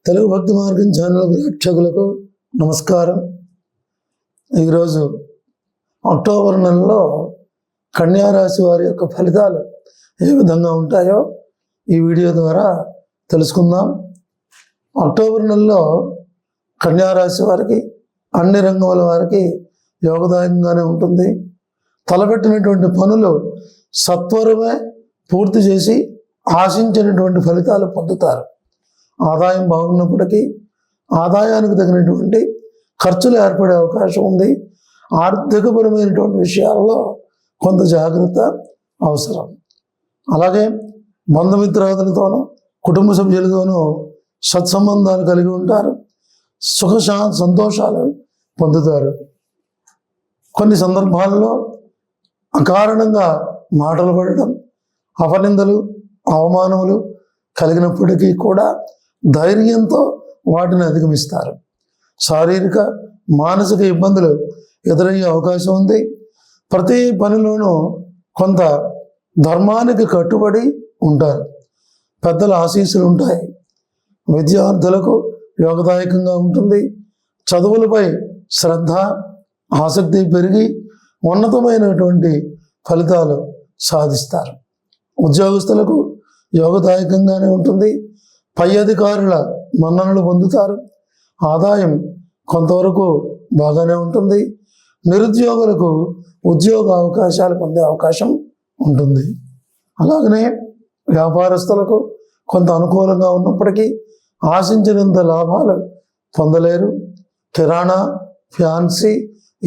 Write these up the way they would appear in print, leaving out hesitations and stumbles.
తెలుగు భక్తి మార్గం ఛానల్ ప్రేక్షకులకు నమస్కారం. ఈరోజు అక్టోబర్ నెలలో కన్యా రాశి వారి యొక్క ఫలితాలు ఏ విధంగా ఉంటాయో ఈ వీడియో ద్వారా తెలుసుకుందాం. అక్టోబర్ నెలలో కన్యా రాశి వారికి అన్ని రంగముల వారికి యోగదాయకంగానే ఉంటుంది. తలపెట్టినటువంటి పనులు సత్వరమే పూర్తి చేసి ఆశించినటువంటి ఫలితాలు పొందుతారు. ఆదాయం బాగున్నప్పటికీ ఆదాయానికి తగినటువంటి ఖర్చులు ఏర్పడే అవకాశం ఉంది. ఆర్థికపరమైనటువంటి విషయాల్లో కొంత జాగ్రత్త అవసరం. అలాగే బంధుమిత్రాదులతోనూ కుటుంబ సభ్యులతోనూ సత్సంబంధాలు కలిగి ఉంటారు. సుఖ సంతోషాలు పొందుతారు. కొన్ని సందర్భాల్లో అకారణంగా మాటలు పడడం, అపనిందలు, అవమానములు కలిగినప్పటికీ కూడా ధైర్యంతో వాటిని అధిగమిస్తారు. శారీరక మానసిక ఇబ్బందులు ఎదురయ్యే అవకాశం ఉంది. ప్రతి పనిలోనూ కొంత ధర్మానికి కట్టుబడి ఉంటారు. పెద్దల ఆశీస్సులు ఉంటాయి. విద్యార్థులకు యోగదాయకంగా ఉంటుంది. చదువులపై శ్రద్ధ ఆసక్తి పెరిగి ఉన్నతమైనటువంటి ఫలితాలు సాధిస్తారు. ఉద్యోగస్తులకు యోగదాయకంగానే ఉంటుంది. పై అధికారుల మన్ననలు పొందుతారు. ఆదాయం కొంతవరకు బాగానే ఉంటుంది. నిరుద్యోగులకు ఉద్యోగ అవకాశాలు పొందే అవకాశం ఉంటుంది. అలాగనే వ్యాపారస్తులకు కొంత అనుకూలంగా ఉన్నప్పటికీ ఆశించినంత లాభాలు పొందలేరు. కిరాణా, ఫ్యాన్సీ,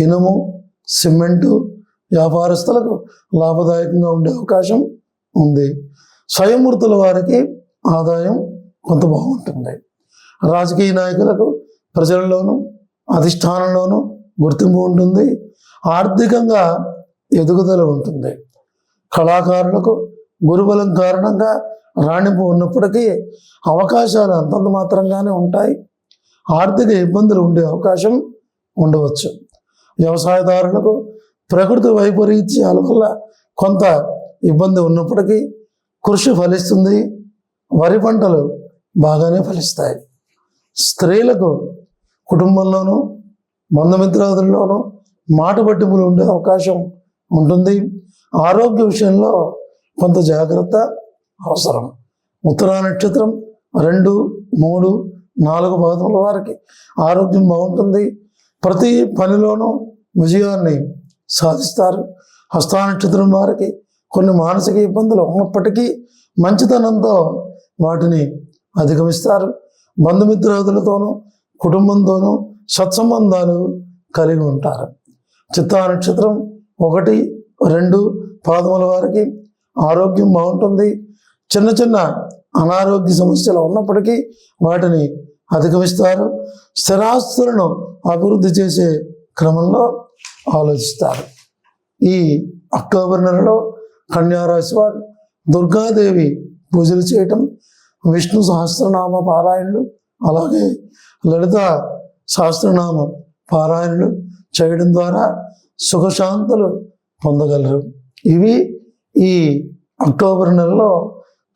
ఇనుము, సిమెంటు వ్యాపారస్తులకు లాభదాయకంగా ఉండే అవకాశం ఉంది. స్వయం వృత్తుల వారికి ఆదాయం కొంత బాగుంటుంది. రాజకీయ నాయకులకు ప్రజల్లోనూ అధిష్టానంలోనూ గుర్తింపు ఉంటుంది. ఆర్థికంగా ఎదుగుదల ఉంటుంది. కళాకారులకు గురుబలం కారణంగా రాణింపు ఉన్నప్పటికీ అవకాశాలు అంతంత మాత్రంగానే ఉంటాయి. ఆర్థిక ఇబ్బందులు ఉండే అవకాశం ఉండవచ్చు. వ్యవసాయదారులకు ప్రకృతి వైపరీత్యాల వల్ల కొంత ఇబ్బంది ఉన్నప్పటికీ కృషి ఫలిస్తుంది. వరి పంటలు బాగానే ఫలిస్తాయి. స్త్రీలకు కుటుంబంలోనూ బంధుమిత్రాదుల్లోనూ మాట పట్టింపులు ఉండే అవకాశం ఉంటుంది. ఆరోగ్య విషయంలో కొంత జాగ్రత్త అవసరం. ఉత్తరా నక్షత్రం 2, 3, 4 పాదముల వారికి ఆరోగ్యం బాగుంటుంది. ప్రతి పనిలోనూ విజయాన్ని సాధిస్తారు. హస్తా నక్షత్రం వారికి కొన్ని మానసిక ఇబ్బందులు ఉన్నప్పటికీ మంచితనంతో వాటిని అధిగమిస్తారు. బంధుమిత్రాదులతోనూ కుటుంబంతోనూ సత్సంబంధాలు కలిగి ఉంటారు. చిత్తా నక్షత్రం 1, 2 పాదముల వారికి ఆరోగ్యం బాగుంటుంది. చిన్న చిన్న అనారోగ్య సమస్యలు ఉన్నప్పటికీ వాటిని అధిగమిస్తారు. స్థిరాస్తులను అభివృద్ధి చేసే క్రమంలో ఆలోచిస్తారు. ఈ అక్టోబర్ నెలలో కన్యా రాశి వారు దుర్గాదేవి పూజలు చేయటం, విష్ణు సహస్రనామ పారాయణలు, అలాగే లలిత సహస్రనామ పారాయణలు చేయడం ద్వారా సుఖశాంతులు పొందగలరు. ఇవి ఈ అక్టోబర్ నెలలో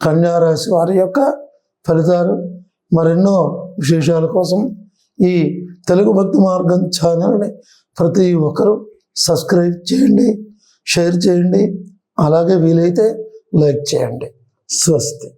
కన్యా రాశి వారి యొక్క ఫలితాలు. మరెన్నో విశేషాల కోసం ఈ తెలుగు భక్తి మార్గం ఛానల్ని ప్రతి ఒక్కరూ సబ్స్క్రైబ్ చేయండి, షేర్ చేయండి, అలాగే వీలైతే లైక్ చేయండి. స్వస్తి.